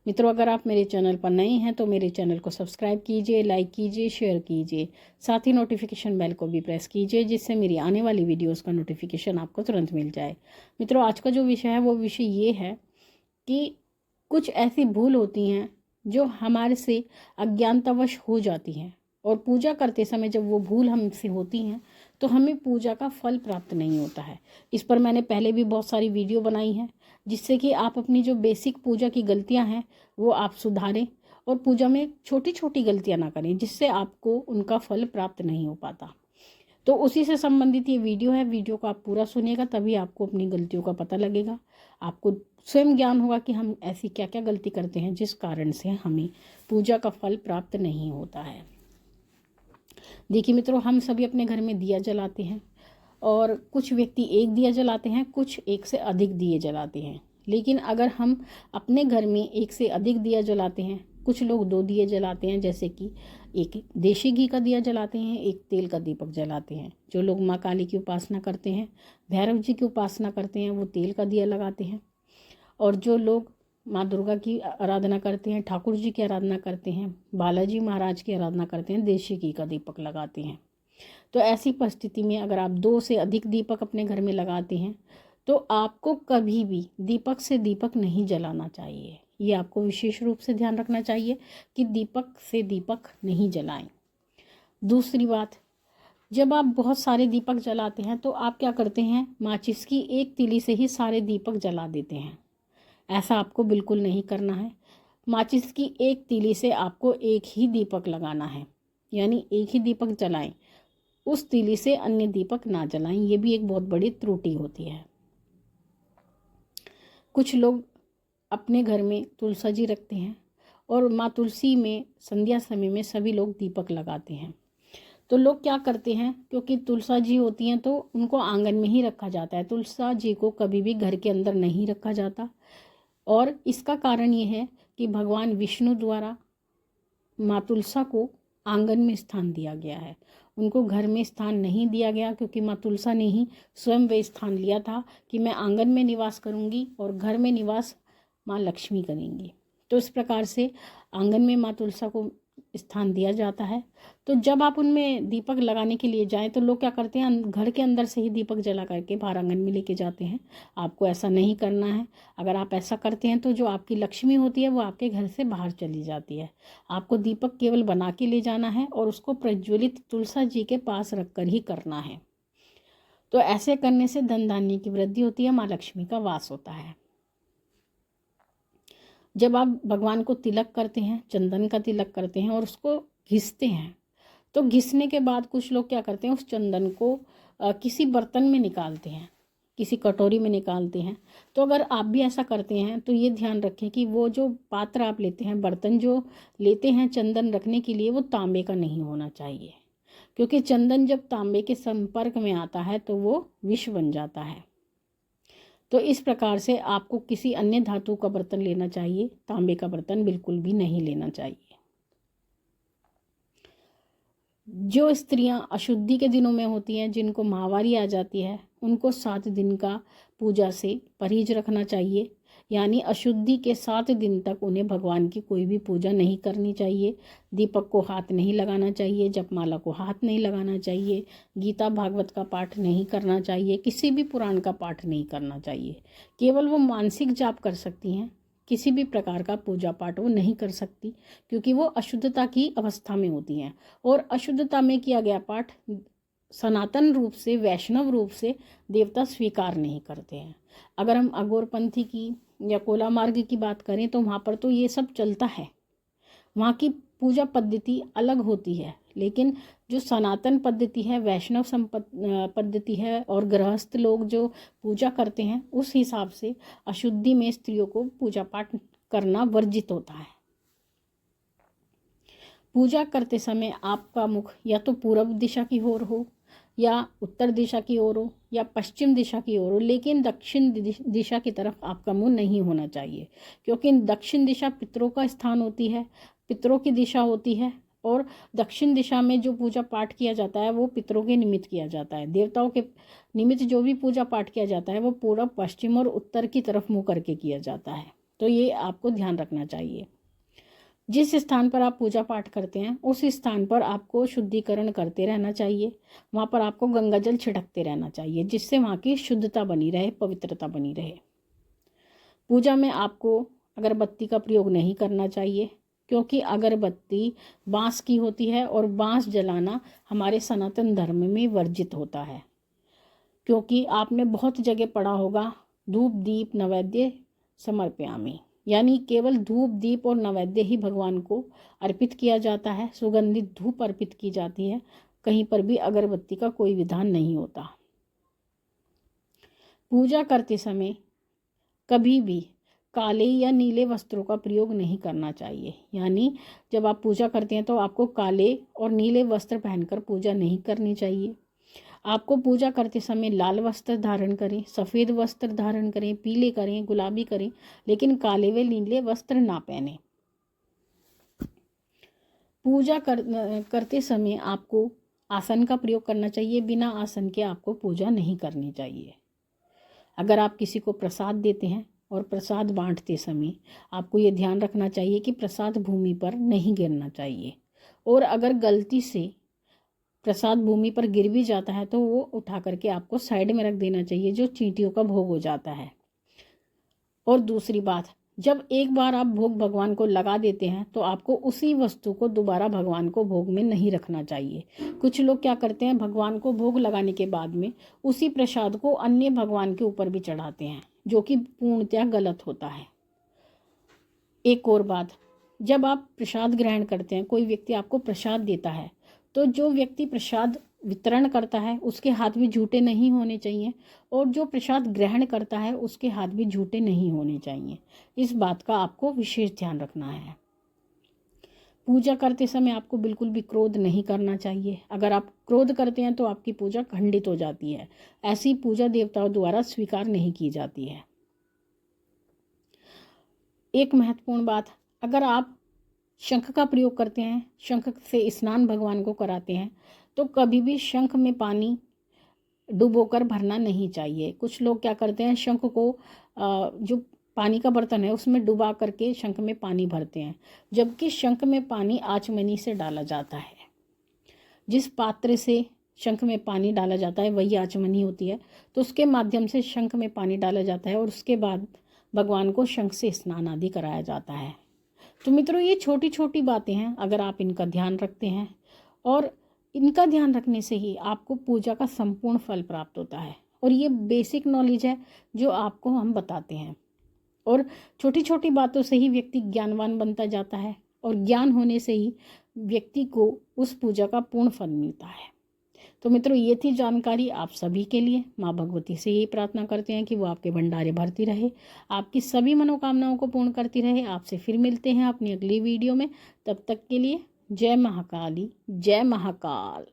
मित्रों, अगर आप मेरे चैनल पर नए हैं तो मेरे चैनल को सब्सक्राइब कीजिए, लाइक कीजिए, शेयर कीजिए। साथ ही नोटिफिकेशन बेल को भी प्रेस कीजिए, जिससे मेरी आने वाली वीडियोस का नोटिफिकेशन आपको तुरंत मिल जाए। मित्रों, आज का जो विषय है वो विषय ये है कि कुछ ऐसी भूल होती हैं जो हमारे से अज्ञानतावश हो जाती हैं, और पूजा करते समय जब वो भूल हमसे होती हैं तो हमें पूजा का फल प्राप्त नहीं होता है। इस पर मैंने पहले भी बहुत सारी वीडियो बनाई हैं, जिससे कि आप अपनी जो बेसिक पूजा की गलतियां हैं वो आप सुधारें और पूजा में छोटी छोटी गलतियां ना करें, जिससे आपको उनका फल प्राप्त नहीं हो पाता। तो उसी से संबंधित ये वीडियो है। वीडियो को आप पूरा सुनिएगा, तभी आपको अपनी गलतियों का पता लगेगा। आपको स्वयं ज्ञान होगा कि हम ऐसी क्या क्या गलती करते हैं जिस कारण से हमें पूजा का फल प्राप्त नहीं होता है। देखिए मित्रों, हम सभी अपने घर में दिया जलाते हैं, और कुछ व्यक्ति एक दिया जलाते हैं, कुछ एक से अधिक दिए जलाते हैं। लेकिन अगर हम अपने घर में एक से अधिक दिया जलाते हैं, कुछ लोग 2 दिए जलाते हैं, जैसे कि एक देशी घी का दिया जलाते हैं, एक तेल का दीपक जलाते हैं। जो लोग माँ काली की उपासना करते हैं, भैरव जी की उपासना करते हैं, वो तेल का दिया लगाते हैं। और जो लोग माँ दुर्गा की आराधना करते हैं, ठाकुर जी की आराधना करते हैं, बालाजी महाराज की आराधना करते हैं, देशी घी का दीपक लगाते हैं। तो ऐसी परिस्थिति में अगर आप 2 से अधिक दीपक अपने घर में लगाते हैं तो आपको कभी भी दीपक से दीपक नहीं जलाना चाहिए। ये आपको विशेष रूप से ध्यान रखना चाहिए कि दीपक से दीपक नहीं जलाएं। दूसरी बात, जब आप बहुत सारे दीपक जलाते हैं तो आप क्या करते हैं, माचिस की एक तीली से ही सारे दीपक जला देते हैं। ऐसा आपको बिल्कुल नहीं करना है। माचिस की एक तीली से आपको एक ही दीपक लगाना है, यानी एक ही दीपक जलाएं, उस तीली से अन्य दीपक ना जलाएं। ये भी एक बहुत बड़ी त्रुटि होती है। कुछ लोग अपने घर में तुलसा जी रखते हैं और माँ तुलसी में संध्या समय में सभी लोग दीपक लगाते हैं। तो लोग क्या करते हैं, क्योंकि तुलसा जी होती हैं तो उनको आंगन में ही रखा जाता है। तुलसा जी को कभी भी घर के अंदर नहीं रखा जाता, और इसका कारण ये है कि भगवान विष्णु द्वारा माँ तुलसा को आंगन में स्थान दिया गया है, उनको घर में स्थान नहीं दिया गया, क्योंकि माँ तुलसा ने ही स्वयं वे स्थान लिया था कि मैं आंगन में निवास करूंगी और घर में निवास माँ लक्ष्मी करेंगी। तो इस प्रकार से आंगन में माँ तुलसा को स्थान दिया जाता है। तो जब आप उनमें दीपक लगाने के लिए जाएं तो लोग क्या करते हैं, घर के अंदर से ही दीपक जला करके बाहर आंगन में लेके जाते हैं। आपको ऐसा नहीं करना है। अगर आप ऐसा करते हैं तो जो आपकी लक्ष्मी होती है वो आपके घर से बाहर चली जाती है। आपको दीपक केवल बना के ले जाना है और उसको प्रज्वलित तुलसा जी के पास रख कर ही करना है। तो ऐसे करने से धन धान्य की वृद्धि होती है, माँ लक्ष्मी का वास होता है। जब आप भगवान को तिलक करते हैं, चंदन का तिलक करते हैं और उसको घिसते हैं, तो घिसने के बाद कुछ लोग क्या करते हैं, उस चंदन को किसी बर्तन में निकालते हैं, किसी कटोरी में निकालते हैं। तो अगर आप भी ऐसा करते हैं तो ये ध्यान रखें कि वो जो पात्र आप लेते हैं, बर्तन जो लेते हैं चंदन रखने के लिए, वो तांबे का नहीं होना चाहिए, क्योंकि चंदन जब तांबे के संपर्क में आता है तो वो विष बन जाता है। तो इस प्रकार से आपको किसी अन्य धातु का बर्तन लेना चाहिए, तांबे का बर्तन बिल्कुल भी नहीं लेना चाहिए। जो स्त्रियां अशुद्धि के दिनों में होती हैं, जिनको माहवारी आ जाती है, उनको 7 दिन का पूजा से परहेज रखना चाहिए। यानी अशुद्धि के 7 दिन तक उन्हें भगवान की कोई भी पूजा नहीं करनी चाहिए। दीपक को हाथ नहीं लगाना चाहिए, जपमाला को हाथ नहीं लगाना चाहिए, गीता भागवत का पाठ नहीं करना चाहिए, किसी भी पुराण का पाठ नहीं करना चाहिए। केवल वो मानसिक जाप कर सकती हैं, किसी भी प्रकार का पूजा पाठ वो नहीं कर सकती, क्योंकि वो अशुद्धता की अवस्था में होती हैं। और अशुद्धता में किया गया पाठ सनातन रूप से, वैष्णव रूप से देवता स्वीकार नहीं करते हैं। अगर हम अघोरपंथी की या कोला मार्ग की बात करें तो वहाँ पर तो ये सब चलता है, वहाँ की पूजा पद्धति अलग होती है। लेकिन जो सनातन पद्धति है, वैष्णव पद्धति है, और गृहस्थ लोग जो पूजा करते हैं, उस हिसाब से अशुद्धि में स्त्रियों को पूजा पाठ करना वर्जित होता है। पूजा करते समय आपका मुख या तो पूर्व दिशा की ओर हो, या उत्तर दिशा की ओर हो, या पश्चिम दिशा की ओर हो, लेकिन दक्षिण दिशा की तरफ आपका मुंह नहीं होना चाहिए, क्योंकि दक्षिण दिशा पितरों का स्थान होती है, पितरों की दिशा होती है। और दक्षिण दिशा में जो पूजा पाठ किया जाता है वो पितरों के निमित्त किया जाता है। देवताओं के निमित्त जो भी पूजा पाठ किया जाता है वो पूर्व, पश्चिम और उत्तर की तरफ मुँह करके किया जाता है। तो ये आपको ध्यान रखना चाहिए। जिस स्थान पर आप पूजा पाठ करते हैं उस स्थान पर आपको शुद्धिकरण करते रहना चाहिए। वहाँ पर आपको गंगा जल छिड़कते रहना चाहिए, जिससे वहाँ की शुद्धता बनी रहे, पवित्रता बनी रहे। पूजा में आपको अगरबत्ती का प्रयोग नहीं करना चाहिए, क्योंकि अगरबत्ती बांस की होती है और बांस जलाना हमारे सनातन धर्म में वर्जित होता है। क्योंकि आपने बहुत जगह पढ़ा होगा, धूप दीप नैवेद्य समर्पयामि, यानी केवल धूप दीप और नैवेद्य ही भगवान को अर्पित किया जाता है। सुगंधित धूप अर्पित की जाती है, कहीं पर भी अगरबत्ती का कोई विधान नहीं होता। पूजा करते समय कभी भी काले या नीले वस्त्रों का प्रयोग नहीं करना चाहिए। यानी जब आप पूजा करते हैं तो आपको काले और नीले वस्त्र पहनकर पूजा नहीं करनी चाहिए। आपको पूजा करते समय लाल वस्त्र धारण करें, सफ़ेद वस्त्र धारण करें, पीले करें, गुलाबी करें, लेकिन काले व नीले वस्त्र ना पहने। पूजा करते समय आपको आसन का प्रयोग करना चाहिए, बिना आसन के आपको पूजा नहीं करनी चाहिए। अगर आप किसी को प्रसाद देते हैं और प्रसाद बांटते समय आपको ये ध्यान रखना चाहिए कि प्रसाद भूमि पर नहीं गिरना चाहिए, और अगर गलती से प्रसाद भूमि पर गिर भी जाता है तो वो उठा करके आपको साइड में रख देना चाहिए, जो चींटियों का भोग हो जाता है। और दूसरी बात, जब एक बार आप भोग भगवान को लगा देते हैं तो आपको उसी वस्तु को दोबारा भगवान को भोग में नहीं रखना चाहिए। कुछ लोग क्या करते हैं, भगवान को भोग लगाने के बाद में उसी प्रसाद को अन्य भगवान के ऊपर भी चढ़ाते हैं, जो कि पूर्णतः गलत होता है। एक और बात, जब आप प्रसाद ग्रहण करते हैं, कोई व्यक्ति आपको प्रसाद देता है, तो जो व्यक्ति प्रसाद वितरण करता है उसके हाथ भी झूठे नहीं होने चाहिए, और जो प्रसाद ग्रहण करता है उसके हाथ भी झूठे नहीं होने चाहिए। इस बात का आपको विशेष ध्यान रखना है। पूजा करते समय आपको बिल्कुल भी क्रोध नहीं करना चाहिए। अगर आप क्रोध करते हैं तो आपकी पूजा खंडित हो जाती है। ऐसी पूजा देवताओं द्वारा स्वीकार नहीं की जाती है। एक महत्वपूर्ण बात, अगर आप शंख का प्रयोग करते हैं, शंख से स्नान भगवान को कराते हैं, तो कभी भी शंख में पानी डुबोकर भरना नहीं चाहिए। कुछ लोग क्या करते हैं, शंख को जो पानी का बर्तन है उसमें डुबा करके शंख में पानी भरते हैं, जबकि शंख में पानी आचमनी से डाला जाता है। जिस पात्र से शंख में पानी डाला जाता है वही आचमनी होती है, तो उसके माध्यम से शंख में पानी डाला जाता है और उसके बाद भगवान को शंख से स्नान आदि कराया जाता है। तो मित्रों, ये छोटी छोटी बातें हैं, अगर आप इनका ध्यान रखते हैं, और इनका ध्यान रखने से ही आपको पूजा का संपूर्ण फल प्राप्त होता है। और ये बेसिक नॉलेज है जो आपको हम बताते हैं, और छोटी छोटी बातों से ही व्यक्ति ज्ञानवान बनता जाता है, और ज्ञान होने से ही व्यक्ति को उस पूजा का पूर्ण फल मिलता है। तो मित्रों, ये थी जानकारी आप सभी के लिए। माँ भगवती से यही प्रार्थना करते हैं कि वो आपके भंडारे भरती रहे, आपकी सभी मनोकामनाओं को पूर्ण करती रहे। आपसे फिर मिलते हैं अपनी अगली वीडियो में। तब तक के लिए जय महाकाली, जय महाकाल।